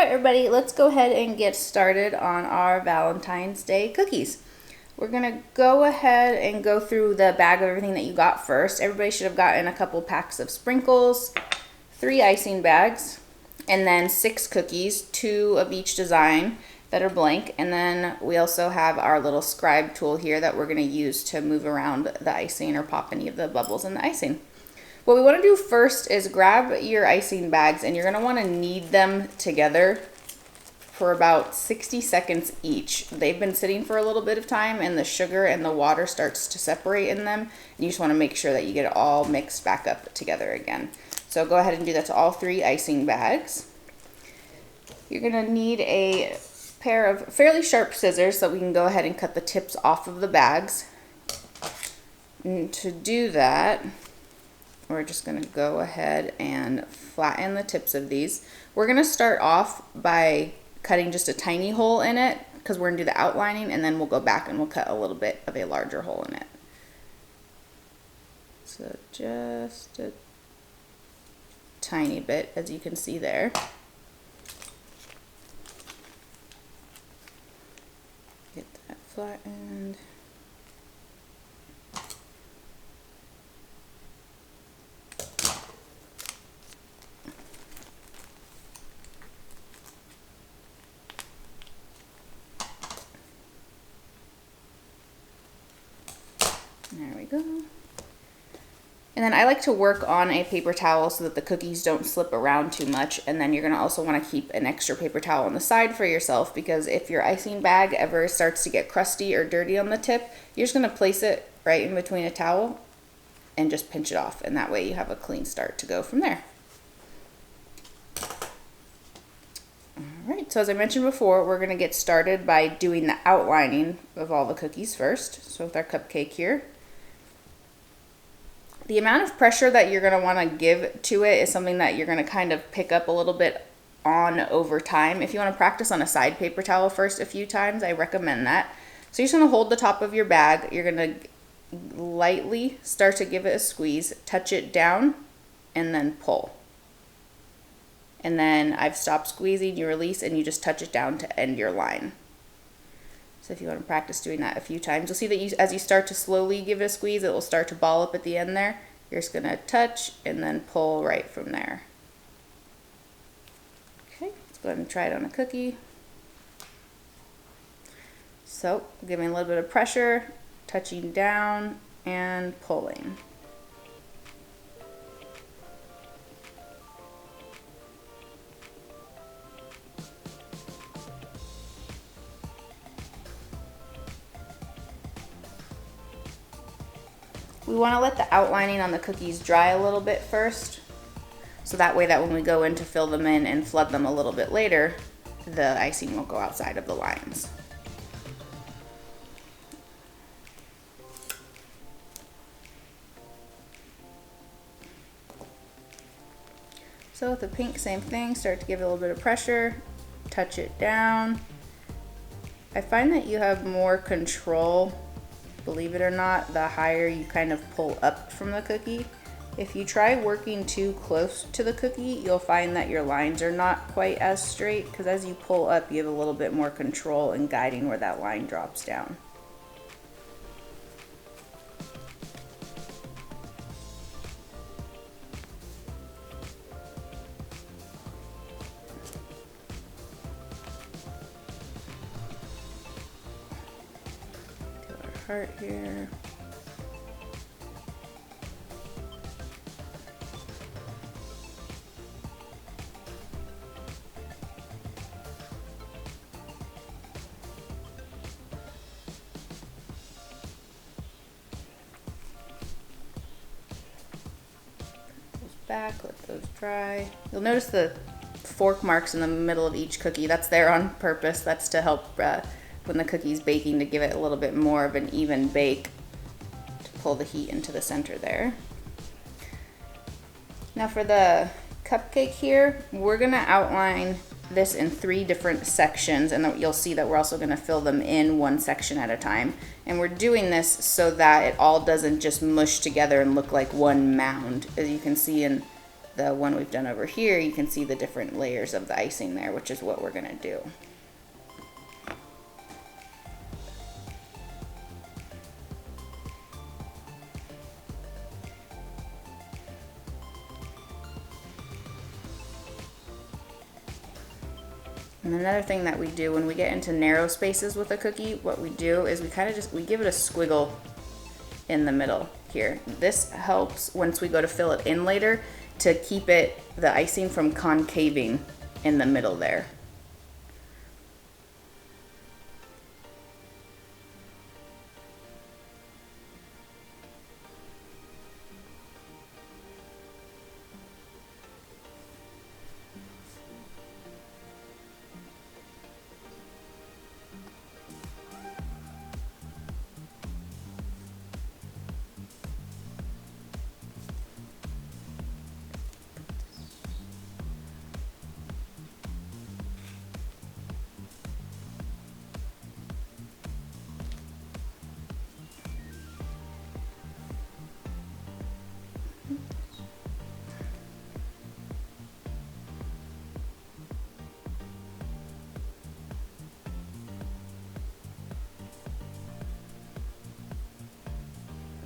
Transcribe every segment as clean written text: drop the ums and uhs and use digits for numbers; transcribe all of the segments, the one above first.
All right, everybody, let's go ahead and get started on our Valentine's Day cookies. We're gonna go ahead and go through the bag of everything that you got first. Everybody should have gotten a couple packs of sprinkles, 3 icing bags, and then 6 cookies, 2 of each design that are blank. And then we also have our little scribe tool here that we're gonna use to move around the icing or pop any of the bubbles in the icing. What we want to do first is grab your icing bags, and you're going to want to knead them together for about 60 seconds each. They've been sitting for a little bit of time, and the sugar and the water starts to separate in them, and you just want to make sure that you get it all mixed back up together again. So go ahead and do that to all 3 icing bags. You're going to need a pair of fairly sharp scissors so we can go ahead and cut the tips off of the bags. And to do that, we're just going to go ahead and flatten the tips of these. We're going to start off by cutting just a tiny hole in it because we're going to do the outlining, and then we'll go back and we'll cut a little bit of a larger hole in it. So just a tiny bit, as you can see there. Get that flattened. There we go. And then I like to work on a paper towel so that the cookies don't slip around too much. And then you're going to also want to keep an extra paper towel on the side for yourself, because if your icing bag ever starts to get crusty or dirty on the tip, you're just going to place it right in between a towel and just pinch it off. And that way you have a clean start to go from there. Alright, so as I mentioned before, we're going to get started by doing the outlining of all the cookies first. So with our cupcake here, the amount of pressure that you're going to want to give to it is something that you're going to kind of pick up a little bit on over time. If you want to practice on a side paper towel first a few times, I recommend that. So you're just going to hold the top of your bag. You're going to lightly start to give it a squeeze, touch it down, and then pull. And then I've stopped squeezing, you release, and you just touch it down to end your line. So if you want to practice doing that a few times, you'll see that as you start to slowly give it a squeeze, it will start to ball up at the end there. You're just going to touch and then pull right from there. Okay, let's go ahead and try it on a cookie. So giving a little bit of pressure, touching down and pulling. We want to let the outlining on the cookies dry a little bit first, so that way that when we go in to fill them in and flood them a little bit later, the icing won't go outside of the lines. So with the pink, same thing, start to give it a little bit of pressure, touch it down. I find that you have more control, believe it or not, the higher you kind of pull up from the cookie. If you try working too close to the cookie, you'll find that your lines are not quite as straight, because as you pull up, you have a little bit more control in guiding where that line drops down. Heart here. Those back, let those dry. You'll notice the fork marks in the middle of each cookie. That's there on purpose. That's to help when the cookie's baking, to give it a little bit more of an even bake, to pull the heat into the center there. Now for the cupcake here, we're going to outline this in 3 different sections, and you'll see that we're also going to fill them in one section at a time. And we're doing this so that it all doesn't just mush together and look like one mound. As you can see in the one we've done over here, you can see the different layers of the icing there, which is what we're gonna do. And another thing that we do when we get into narrow spaces with a cookie, what we do is we give it a squiggle in the middle here. This helps once we go to fill it in later to keep the icing from concaving in the middle there.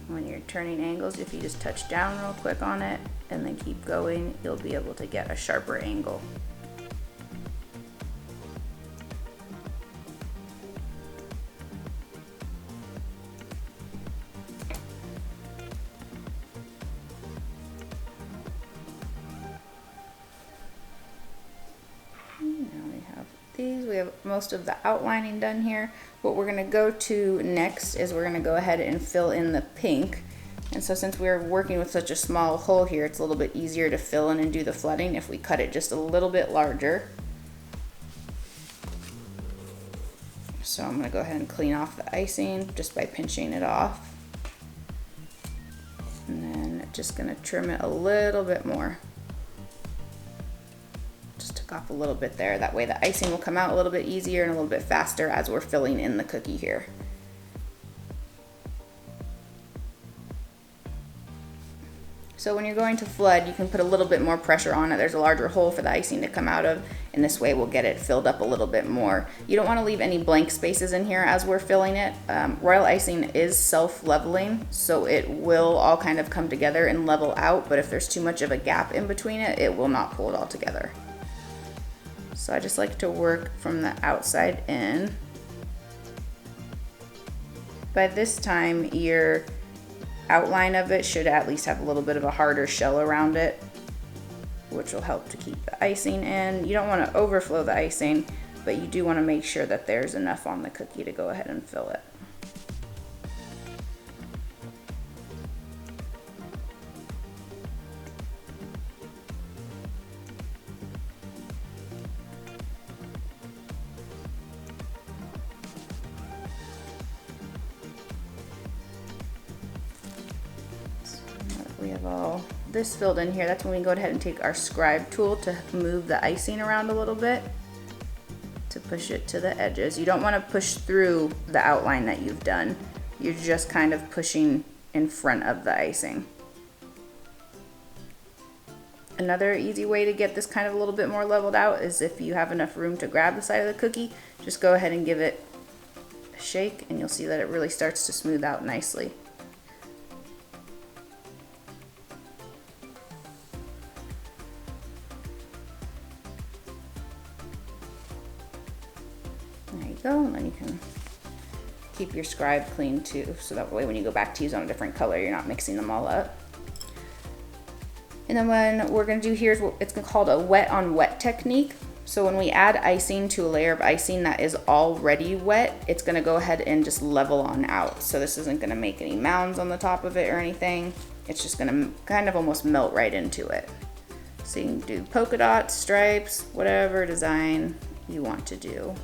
When you're turning angles, if you just touch down real quick on it and then keep going, you'll be able to get a sharper angle. We have most of the outlining done here. What we're going to go to next is we're going to go ahead and fill in the pink. And so since we're working with such a small hole here, it's a little bit easier to fill in and do the flooding if we cut it just a little bit larger. So I'm going to go ahead and clean off the icing just by pinching it off. And then just going to trim it a little bit more. Off a little bit there. That way the icing will come out a little bit easier and a little bit faster as we're filling in the cookie here. So when you're going to flood, you can put a little bit more pressure on it. There's a larger hole for the icing to come out of, and this way we'll get it filled up a little bit more. You don't want to leave any blank spaces in here as we're filling it. Royal icing is self-leveling, so it will all kind of come together and level out, but if there's too much of a gap in between it, it will not pull it all together. So I just like to work from the outside in. By this time, your outline of it should at least have a little bit of a harder shell around it, which will help to keep the icing in. You don't want to overflow the icing, but you do want to make sure that there's enough on the cookie to go ahead and fill it. We have all this filled in here. That's when we go ahead and take our scribe tool to move the icing around a little bit to push it to the edges. You don't want to push through the outline that you've done. You're just kind of pushing in front of the icing. Another easy way to get this kind of a little bit more leveled out is if you have enough room to grab the side of the cookie, just go ahead and give it a shake and you'll see that it really starts to smooth out nicely. There you go, and then you can keep your scribe clean too, so that way when you go back to use on a different color, you're not mixing them all up. And then what we're gonna do here is it's called a wet on wet technique. So when we add icing to a layer of icing that is already wet, it's gonna go ahead and just level on out. So this isn't gonna make any mounds on the top of it or anything. It's just gonna kind of almost melt right into it. So you can do polka dots, stripes, whatever design you want to do.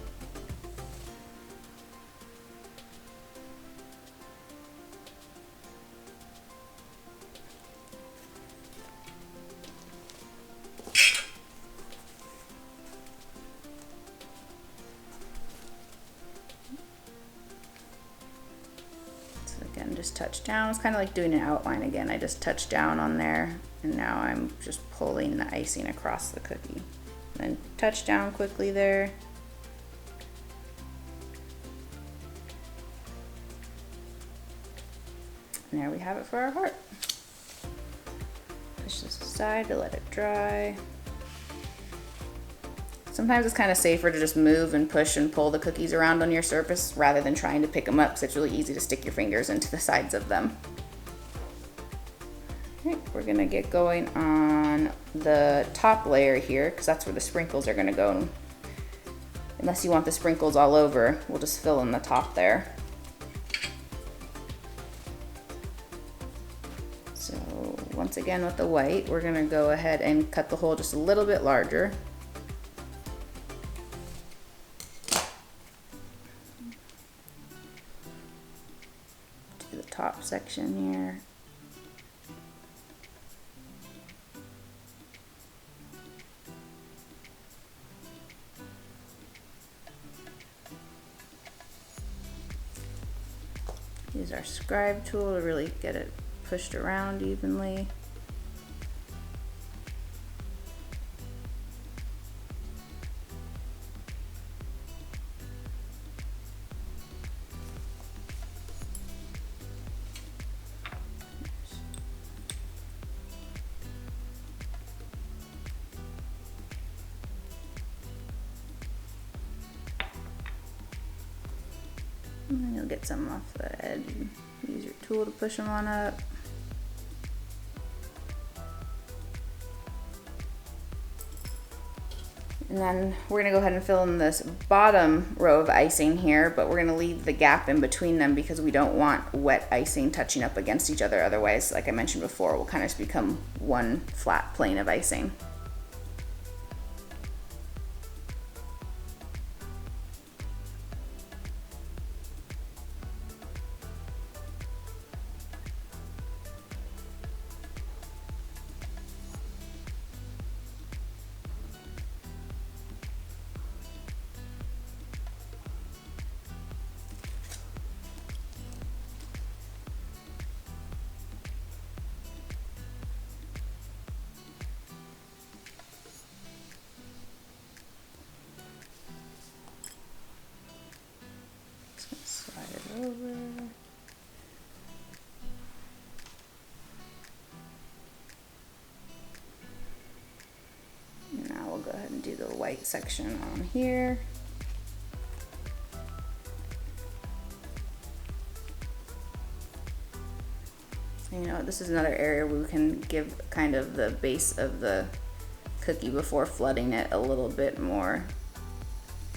Again, just touch down. It's kind of like doing an outline again. I just touch down on there And now I'm just pulling the icing across the cookie. Then touch down quickly there. And there we have it for our heart. Push this aside to let it dry. Sometimes it's kind of safer to just move and push and pull the cookies around on your surface rather than trying to pick them up, because it's really easy to stick your fingers into the sides of them. All right, we're gonna get going on the top layer here, because that's where the sprinkles are gonna go. Unless you want the sprinkles all over, we'll just fill in the top there. So once again with the white, we're gonna go ahead and cut the hole just a little bit larger. To the top section here. Use our scribe tool to really get it pushed around evenly. And then you'll get some off the edge. Use your tool to push them on up. And then we're gonna go ahead and fill in this bottom row of icing here, but we're gonna leave the gap in between them because we don't want wet icing touching up against each other. Otherwise, like I mentioned before, we'll kind of just become one flat plane of icing. Slide it over. And now we'll go ahead and do the white section on here. You know, this is another area where we can give kind of the base of the cookie before flooding it a little bit more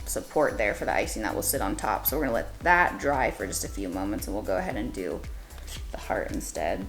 support there for the icing that will sit on top. So we're gonna let that dry for just a few moments and we'll go ahead and do the heart instead.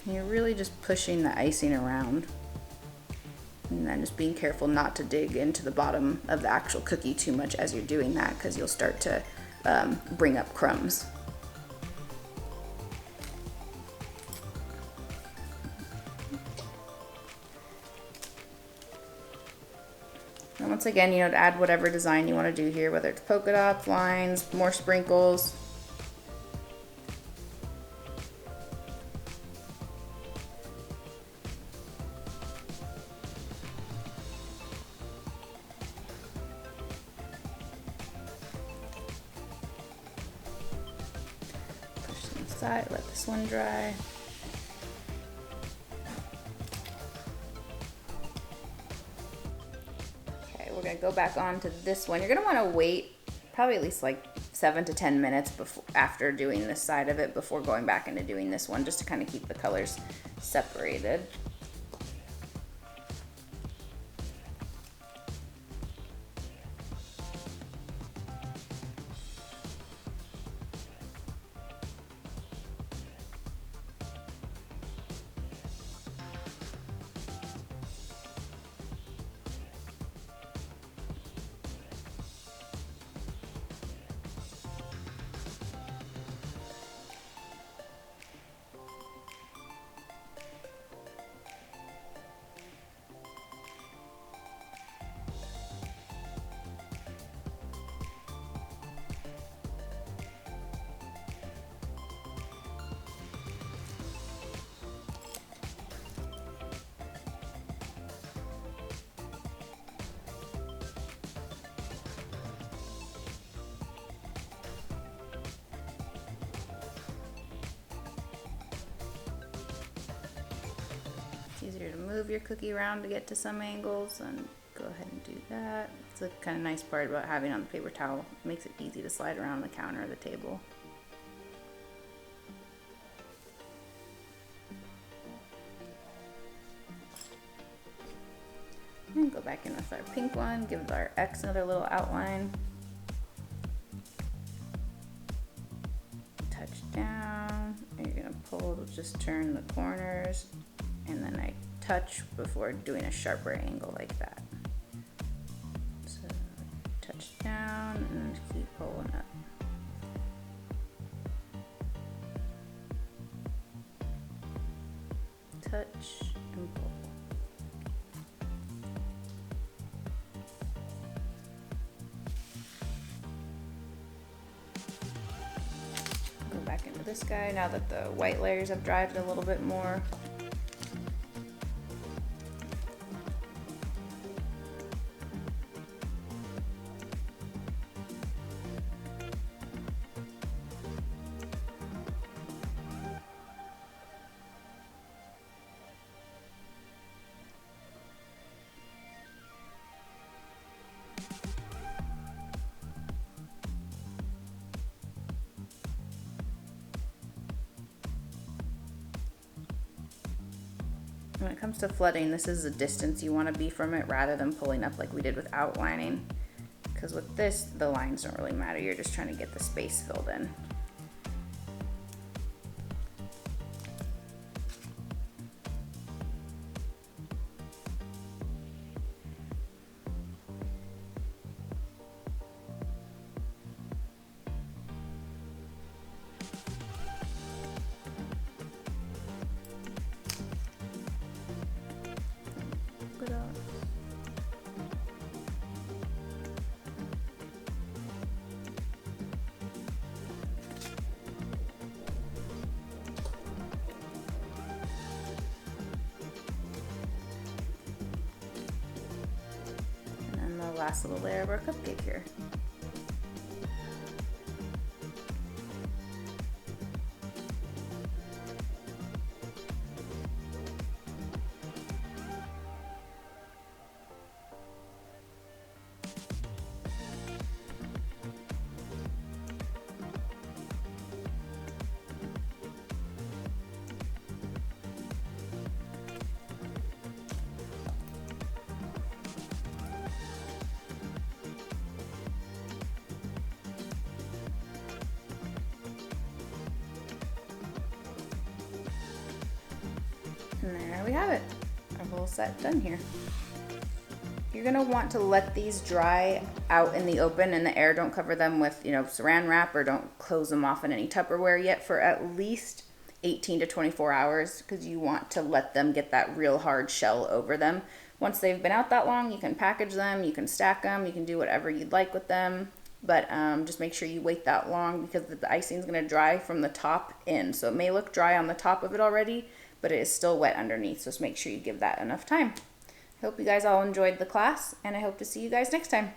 And you're really just pushing the icing around. And then just being careful not to dig into the bottom of the actual cookie too much as you're doing that, because you'll start to bring up crumbs. And once again, you know, to add whatever design you want to do here, whether it's polka dots, lines, more sprinkles. Let this one dry. Okay, we're gonna go back on to this one. You're gonna wanna wait probably at least like 7 to 10 minutes before, after doing this side of it, before going back into doing this one, just to kind of keep the colors separated. Easier to move your cookie around to get to some angles, and go ahead and do that. It's a kind of nice part about having on the paper towel. It makes it easy to slide around the counter or the table. And go back in with our pink one, give our X another little outline. Touch down, and you're gonna pull to just turn the corners. And then I touch before doing a sharper angle like that. So touch down and keep pulling up. Touch and pull. Go back into this guy now that the white layers have dried a little bit more. When it comes to flooding, this is the distance you want to be from it rather than pulling up like we did with outlining. Because with this, the lines don't really matter. You're just trying to get the space filled in. And the last little layer of our cupcake here. And there we have it, our little set done here. You're gonna want to let these dry out in the open and the air. Don't cover them with, saran wrap, or don't close them off in any Tupperware yet for at least 18 to 24 hours, because you want to let them get that real hard shell over them. Once they've been out that long, you can package them, you can stack them, you can do whatever you'd like with them. But just make sure you wait that long, because the icing is going to dry from the top in. So it may look dry on the top of it already, but it is still wet underneath. So just make sure you give that enough time. I hope you guys all enjoyed the class, and I hope to see you guys next time.